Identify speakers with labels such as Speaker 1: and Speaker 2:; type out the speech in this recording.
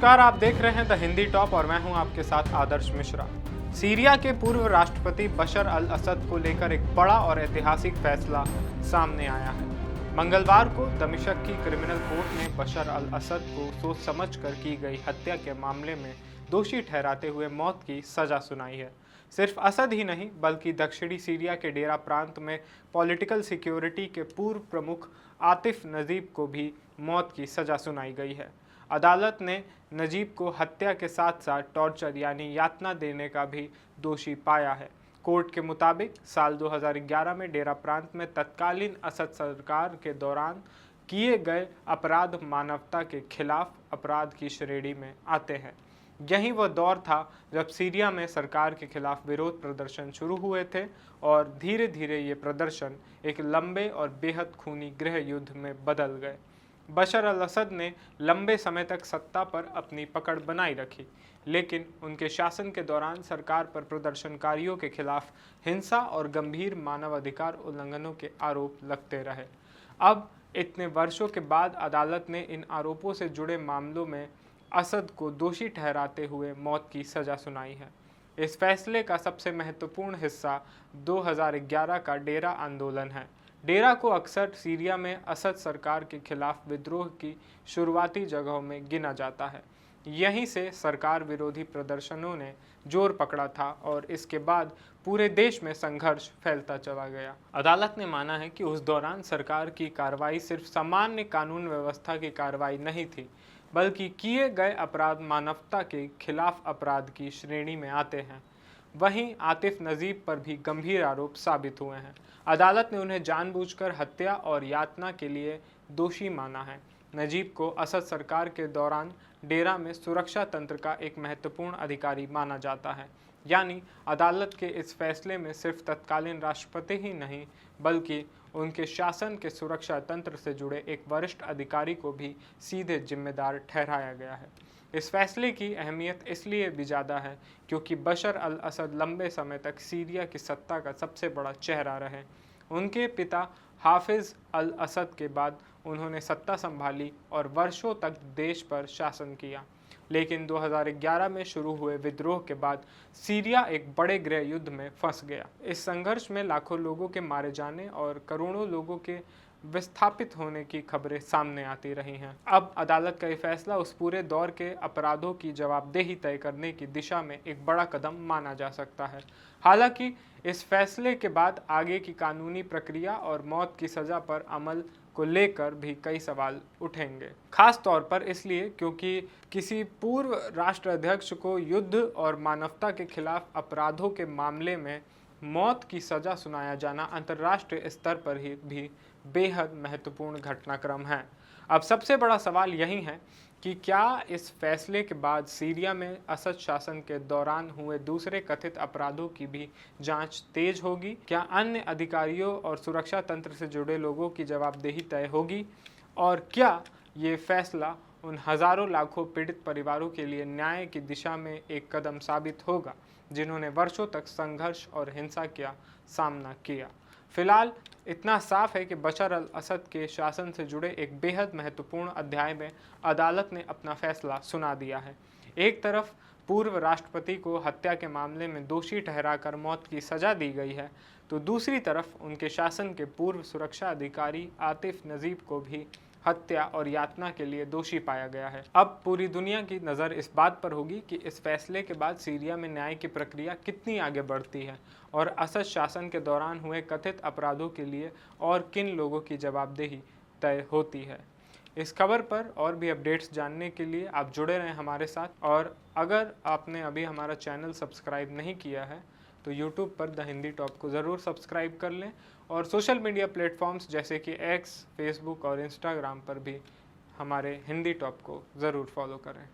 Speaker 1: नमस्कार, आप देख रहे हैं द हिंदी टॉप और मैं हूं आपके साथ आदर्श मिश्रा। सीरिया के पूर्व राष्ट्रपति बशर अल असद को लेकर एक बड़ा और ऐतिहासिक फैसला सामने आया है। मंगलवार को दमिश्क की क्रिमिनल कोर्ट ने बशर अल असद को सोच समझकर की गई हत्या के मामले में दोषी ठहराते हुए मौत की सजा सुनाई है। सिर्फ असद ही नहीं बल्कि दक्षिणी सीरिया के डेरा प्रांत में पॉलिटिकल सिक्योरिटी के पूर्व प्रमुख आतिफ नजीब को भी मौत की सजा सुनाई गई है। अदालत ने नजीब को हत्या के साथ साथ टॉर्चर यानी यातना देने का भी दोषी पाया है। कोर्ट के मुताबिक साल 2011 में डेरा प्रांत में तत्कालीन असद सरकार के दौरान किए गए अपराध मानवता के खिलाफ अपराध की श्रेणी में आते हैं। यही वह दौर था जब सीरिया में सरकार के खिलाफ विरोध प्रदर्शन शुरू हुए थे और धीरे धीरे ये प्रदर्शन एक लंबे और बेहद खूनी गृह युद्ध में बदल गए। बशर अल असद ने लंबे समय तक सत्ता पर अपनी पकड़ बनाई रखी, लेकिन उनके शासन के दौरान सरकार पर प्रदर्शनकारियों के खिलाफ हिंसा और गंभीर मानवाधिकार उल्लंघनों के आरोप लगते रहे। अब इतने वर्षों के बाद अदालत ने इन आरोपों से जुड़े मामलों में असद को दोषी ठहराते हुए मौत की सजा सुनाई है। इस फैसले का सबसे महत्वपूर्ण हिस्सा 2011 का डेरा आंदोलन है। डेरा को अक्सर सीरिया में असद सरकार के खिलाफ विद्रोह की शुरुआती जगहों में गिना जाता है। यहीं से सरकार विरोधी प्रदर्शनों ने जोर पकड़ा था और इसके बाद पूरे देश में संघर्ष फैलता चला गया। अदालत ने माना है कि उस दौरान सरकार की कार्रवाई सिर्फ सामान्य कानून व्यवस्था की कार्रवाई नहीं थी, बल्कि किए गए अपराध मानवता के खिलाफ अपराध की श्रेणी में आते हैं। वहीं आतिफ नजीब पर भी गंभीर आरोप साबित हुए हैं। अदालत ने उन्हें जानबूझकर हत्या और यातना के लिए दोषी माना है। नजीब को असद सरकार के दौरान डेरा में सुरक्षा तंत्र का एक महत्वपूर्ण अधिकारी माना जाता है। यानी अदालत के इस फैसले में सिर्फ तत्कालीन राष्ट्रपति ही नहीं बल्कि उनके शासन के सुरक्षा तंत्र से जुड़े एक वरिष्ठ अधिकारी को भी सीधे जिम्मेदार ठहराया गया है। इस फैसले की अहमियत इसलिए भी ज़्यादा है क्योंकि बशर अल असद लंबे समय तक सीरिया की सत्ता का सबसे बड़ा चेहरा रहे। उनके पिता हाफिज अल असद के बाद उन्होंने सत्ता संभाली और वर्षों तक देश पर शासन किया। लेकिन 2011 में शुरू हुए विद्रोह के बाद सीरिया एक बड़े गृह युद्ध में फंस गया। इस संघर्ष में लाखों लोगों के मारे जाने और करोड़ों लोगों के विस्थापित होने की खबरें सामने आती रही हैं। अब अदालत का ये फैसला उस पूरे दौर के अपराधों की जवाबदेही तय करने की दिशा में एक बड़ा कदम माना जा सकता है। हालांकि इस फैसले के बाद आगे की कानूनी प्रक्रिया और मौत की सज़ा पर अमल को लेकर भी कई सवाल उठेंगे, खास तौर पर इसलिए क्योंकि किसी पूर्व राष्ट्राध्यक्ष को युद्ध और मानवता के खिलाफ अपराधों के मामले में मौत की सज़ा सुनाया जाना अंतर्राष्ट्रीय स्तर पर ही भी बेहद महत्वपूर्ण घटनाक्रम है। अब सबसे बड़ा सवाल यही है कि क्या इस फैसले के बाद सीरिया में असद शासन के दौरान हुए दूसरे कथित अपराधों की भी जांच तेज होगी? क्या अन्य अधिकारियों और सुरक्षा तंत्र से जुड़े लोगों की जवाबदेही तय होगी? और क्या ये फैसला उन हजारों लाखों पीड़ित परिवारों के लिए न्याय की दिशा में एक कदम साबित होगा जिन्होंने वर्षों तक संघर्ष और हिंसा का सामना किया? फिलहाल इतना साफ है कि बशर अल असद के शासन से जुड़े एक बेहद महत्वपूर्ण अध्याय में अदालत ने अपना फैसला सुना दिया है। एक तरफ पूर्व राष्ट्रपति को हत्या के मामले में दोषी ठहराकर मौत की सजा दी गई है, तो दूसरी तरफ उनके शासन के पूर्व सुरक्षा अधिकारी आतिफ नजीब को भी हत्या और यातना के लिए दोषी पाया गया है। अब पूरी दुनिया की नज़र इस बात पर होगी कि इस फैसले के बाद सीरिया में न्याय की प्रक्रिया कितनी आगे बढ़ती है और असद शासन के दौरान हुए कथित अपराधों के लिए और किन लोगों की जवाबदेही तय होती है। इस खबर पर और भी अपडेट्स जानने के लिए आप जुड़े रहें हमारे साथ, और अगर आपने अभी हमारा चैनल सब्सक्राइब नहीं किया है तो YouTube पर द हिंदी टॉप को ज़रूर सब्सक्राइब कर लें और सोशल मीडिया प्लेटफॉर्म्स जैसे कि एक्स, फेसबुक और इंस्टाग्राम पर भी हमारे हिंदी टॉप को ज़रूर फॉलो करें।